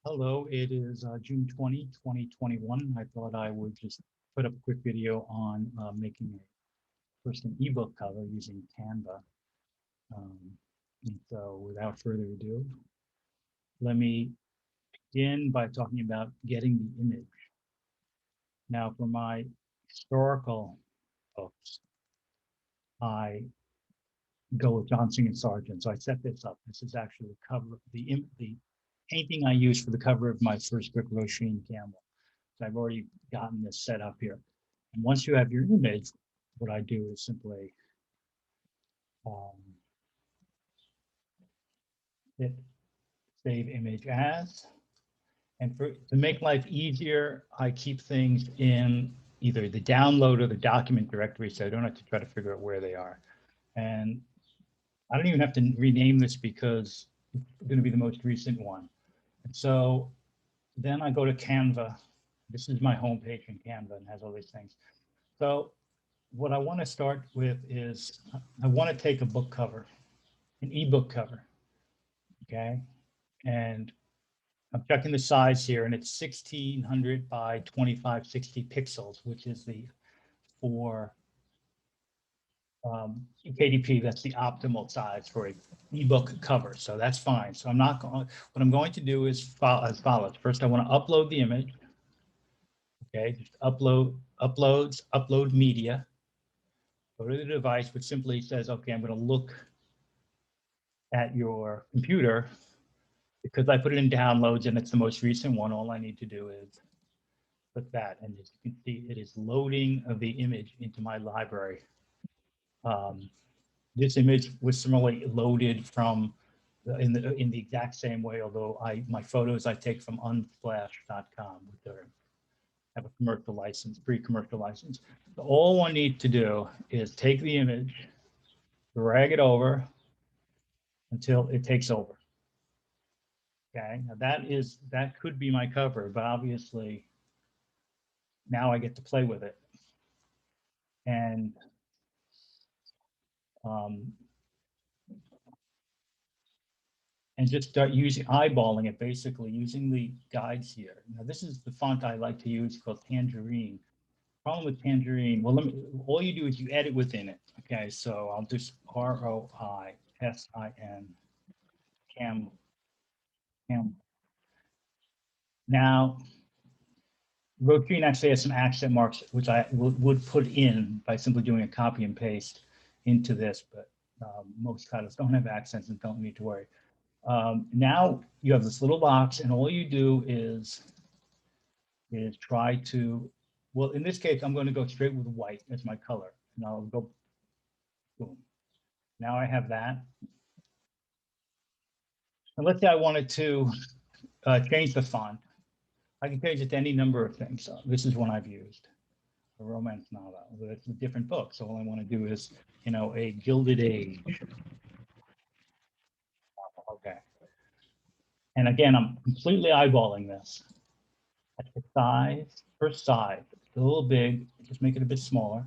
Hello, it is June 20, 2021. I thought I would just put up a quick video on making first an ebook cover using Canva. Um, and so without further ado, let me begin by talking about getting the image. Now for my historical books, I go with Johnson and Sargent. So I set this up. This is actually the cover, the painting I used for the cover of my first book, Roisin Campbell. So I've already gotten this set up here. And once you have your image, what I do is simply um, hit save image as. And to make life easier, I keep things in either the download or the document directory, so I don't have to try to figure out where they are. And I don't even have to rename this because it's going to be the most recent one. And so then I go to Canva. This is my homepage in Canva and has all these things. So what I want to start with is I want to take a book cover, an ebook cover, okay? And I'm checking the size here, and it's 1600 by 2560 pixels, which is the for KDP. That's the optimal size for a ebook cover, so that's fine. So I'm not going. What I'm going to do is as follows. First, I want to upload the image. Okay, just upload media. Go to the device, which simply says, okay, I'm going to look at your computer. Because I put it in downloads and it's the most recent one, all I need to do is put that. And as you can see, it is loading of the image into my library. This image was similarly loaded from in the exact same way, although my photos I take from unsplash.com, which have a commercial license, pre-commercial license. So all one needs to do is take the image, drag it over until it takes over. Okay, now that could be my cover, but obviously now I get to play with it and um, just start eyeballing it, basically using the guides here. Now this is the font I like to use called Tangerine. Problem with Tangerine, well, all you do is you edit within it. Okay, so I'll just ROISIN Cam. Now Roisin actually has some accent marks, which I would put in by simply doing a copy and paste into this, but most titles don't have accents and don't need to worry. Now you have this little box, and all you do is try to, well, in this case, I'm going to go straight with white as my color, and I'll go, boom. Now I have that. And let's say I wanted to change the font. I can change it to any number of things. So this is one I've used, a romance novel. It's a different book. So all I want to do is, a Gilded Age. Okay. And again, I'm completely eyeballing this. At the size, first size, it's a little big. Just make it a bit smaller.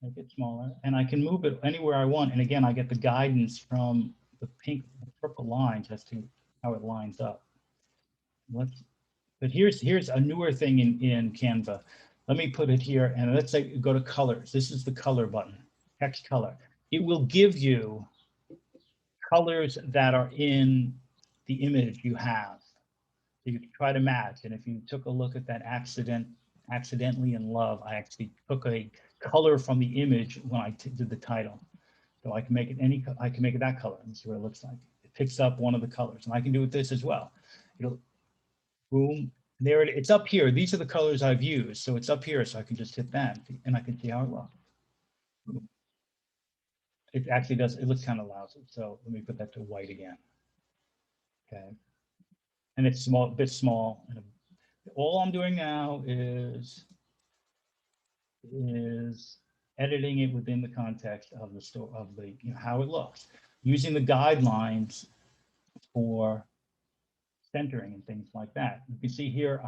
Make it smaller. And I can move it anywhere I want. And again, I get the guidance from the pink, purple lines as to how it lines up. But here's a newer thing in Canva. Let me put it here, and let's say go to colors. This is the color button, text color. It will give you colors that are in the image you have. So you can try to match. And if you took a look at that accidentally in love, I actually took a color from the image when I did the title. So I can make it I can make it that color and see what it looks like. It picks up one of the colors, and I can do it this as well. It'll boom, there it's up here. These are the colors I've used. So it's up here, so I can just hit that and I can see how it looks. It actually does, it looks kind of lousy. So let me put that to white again. Okay. And it's small, a bit small. And all I'm doing now is editing it within the context of the story, of the, how it looks, using the guidelines for centering and things like that. You can see here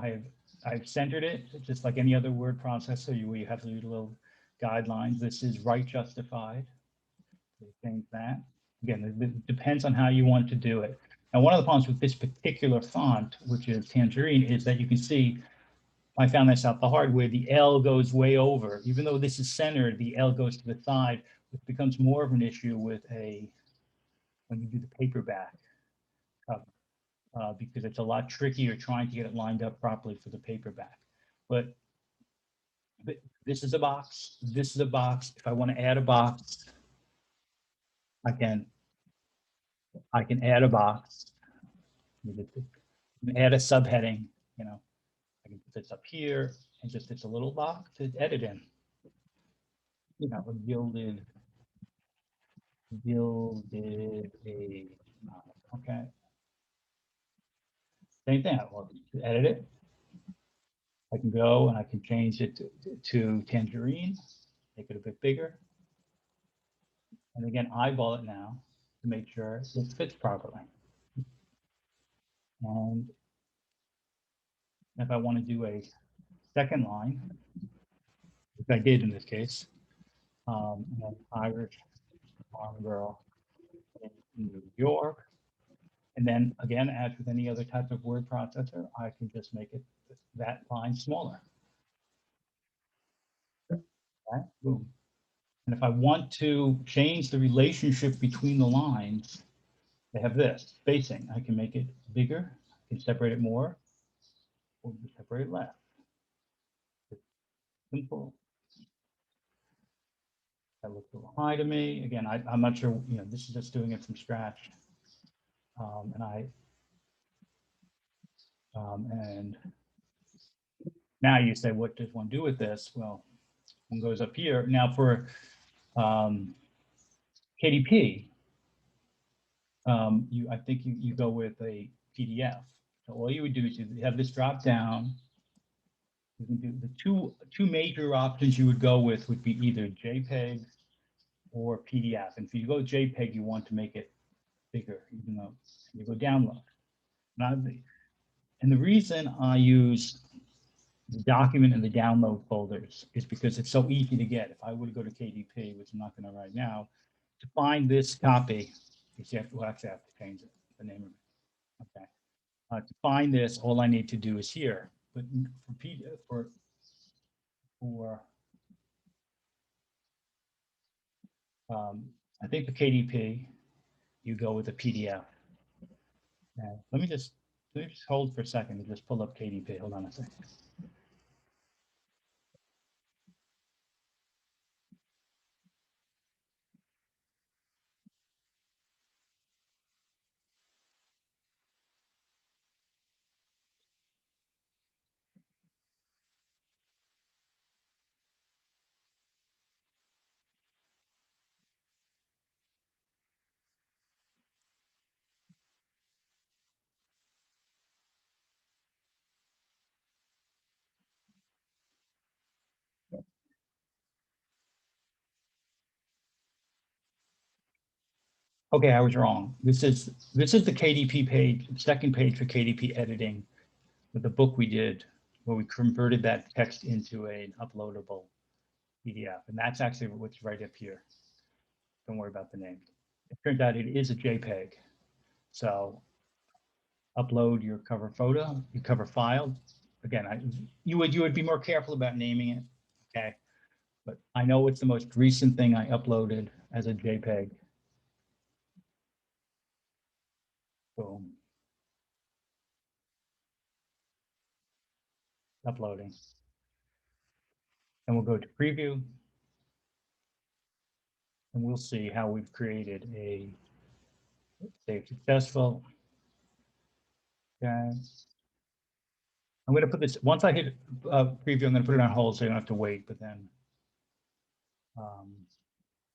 I've centered it just like any other word processor. You have to do little guidelines. This is right justified. So change that. Again, it depends on how you want to do it. Now, one of the problems with this particular font, which is Tangerine, is that you can see, I found this out the hard way, the L goes way over. Even though this is centered, the L goes to the side, which becomes more of an issue with when you do the paperback cover, because it's a lot trickier trying to get it lined up properly for the paperback. But this is a box, this is a box. If I want to add a box, I can add a box, add a subheading, you know, I can put this up here and just, it's a little box to edit in. You know, a gilded a, okay. Same thing, I'll edit it. I can go and I can change it to Tangerine, make it a bit bigger. And again, eyeball it now to make sure it fits properly. And if I want to do a second line, which I did in this case, and Irish farm girl in New York. And then again, as with any other type of word processor, I can just make it that line smaller. Okay, boom. And if I want to change the relationship between the lines, they have this spacing. I can make it bigger, I can separate it more, or separate it less. It's simple. That looks a little high to me. Again, I'm not sure, you know, this is just doing it from scratch. And now you say, what does one do with this? Well, one goes up here. Now for KDP, I think you go with a PDF. So all you would do is you have this drop down. You can do the two major options you would go with would be either JPEG or PDF. And if you go JPEG, you want to make it bigger, even though you go download. And the reason I use the document and the download folders is because it's so easy to get. If I were to go to KDP, which I'm not going to right now, to find this copy, you have to, well, actually I have to change it, the name of it. Okay. To find this, all I need to do is here. But for PDF, I think the KDP, you go with a PDF. Now, let me just hold for a second and just pull up KDP. Hold on a second. Okay, I was wrong. This is the KDP page, second page for KDP editing with the book we did, where we converted that text into an uploadable PDF. And that's actually what's right up here. Don't worry about the name. It turns out it is a JPEG. So upload your cover photo, your cover file. Again, you would be more careful about naming it. Okay. But I know it's the most recent thing I uploaded as a JPEG. Boom. Uploading. And we'll go to preview. And we'll see how we've created a save successful. Okay. I'm going to put this, once I hit preview, I'm going to put it on hold so you don't have to wait, but then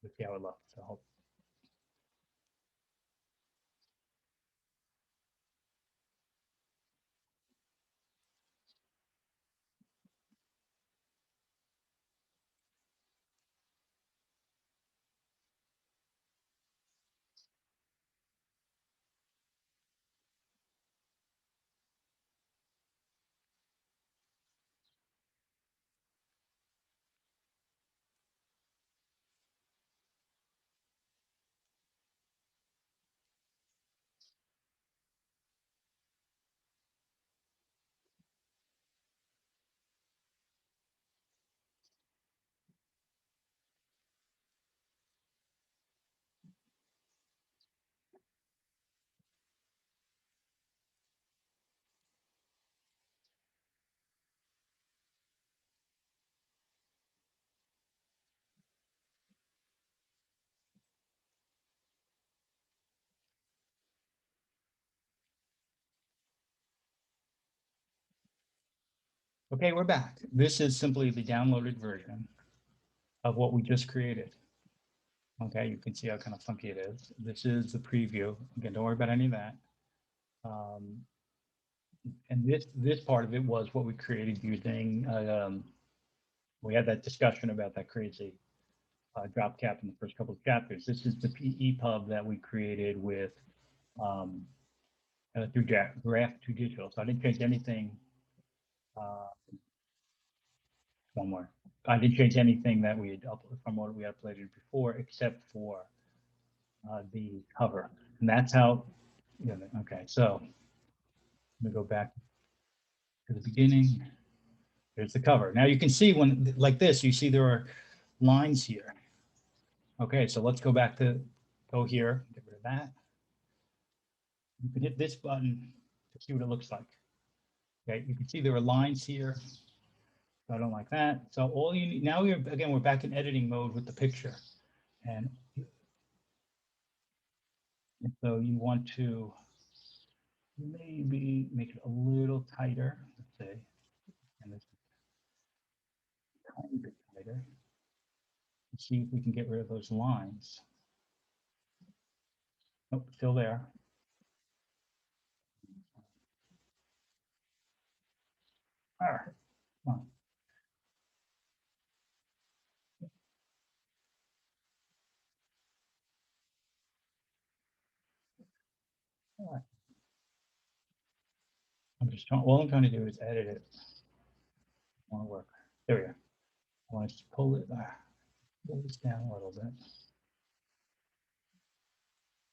let's see how it looks. So Okay, we're back. This is simply the downloaded version of what we just created. Okay, you can see how kind of funky it is. This is the preview. Again, don't worry about any of that. Um, and this part of it was what we created using, we had that discussion about that crazy drop cap in the first couple of chapters. This is the EPUB that we created with um, through Graph to Digital. So I didn't change anything. Uh, one more. I didn't change anything that we had from what we uploaded before, except for the cover, and that's how. You know, okay, so let me go back to the beginning. There's the cover. Now you can see when like this, you see there are lines here. Okay, so let's go back to go here, get rid of that. You can hit this button to see what it looks like. Okay, you can see there are lines here. So I don't like that. So all you need now, we're back in editing mode with the picture, and so you want to maybe make it a little tighter. Let's say, and this a tiny bit tighter. See if we can get rid of those lines. Nope, still there. All right, come on. All right. I'm just trying. All I'm trying to do is edit it. I want to work. There we go. I want to just pull this down a little bit.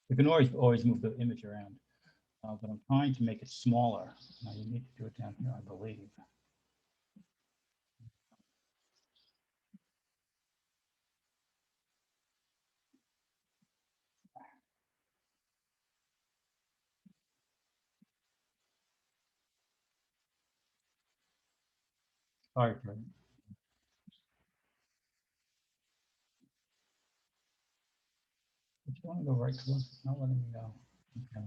You can always move the image around, but I'm trying to make it smaller. Now you need to do it down here, I believe. Sorry for it. I just want to go right to it. It's not letting me go. Okay.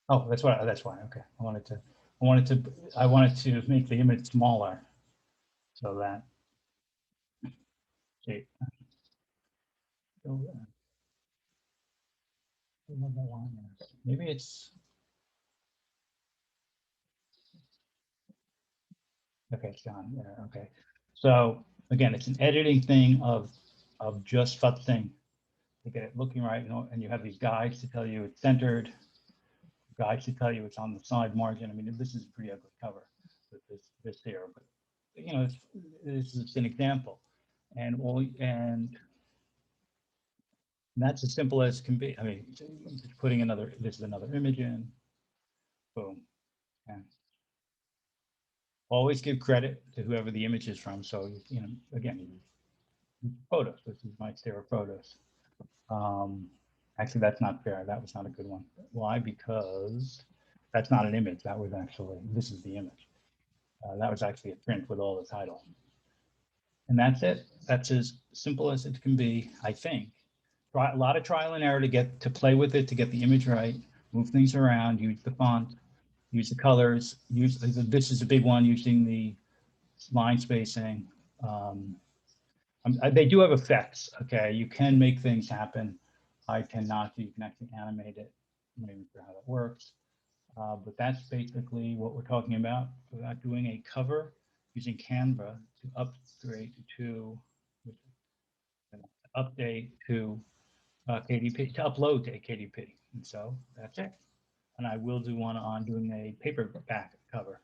Oh, that's why. That's why. Okay. I wanted to make the image smaller so that. See, maybe it's okay. It's gone. Yeah. Okay. So again, it's an editing thing of just thing to get it looking right, and you have these guides to tell you it's centered, guides to tell you it's on the side margin. I mean, this is a pretty ugly cover with this here, but you know, this is an example, and that's as simple as can be. I mean, just putting this is another image in, boom, and always give credit to whoever the image is from. So you know, again, photos. This is my Sarah photos. Um, Actually, that's not fair. That was not a good one. Why? Because that's not an image. That was actually, this is the image. That was actually a print with all the title. And that's it. That's as simple as it can be, I think. A lot of trial and error to play with it, to get the image right, move things around, use the font, use the colors, this is a big one, using the line spacing. Um, they do have effects, okay? You can make things happen. I cannot, you can actually animate it. I'm not even sure how that works. But that's basically what we're talking about. Without doing a cover, using Canva to upgrade to, update to KDP, to upload to a KDP. And so that's it. And I will do one on doing a paperback cover.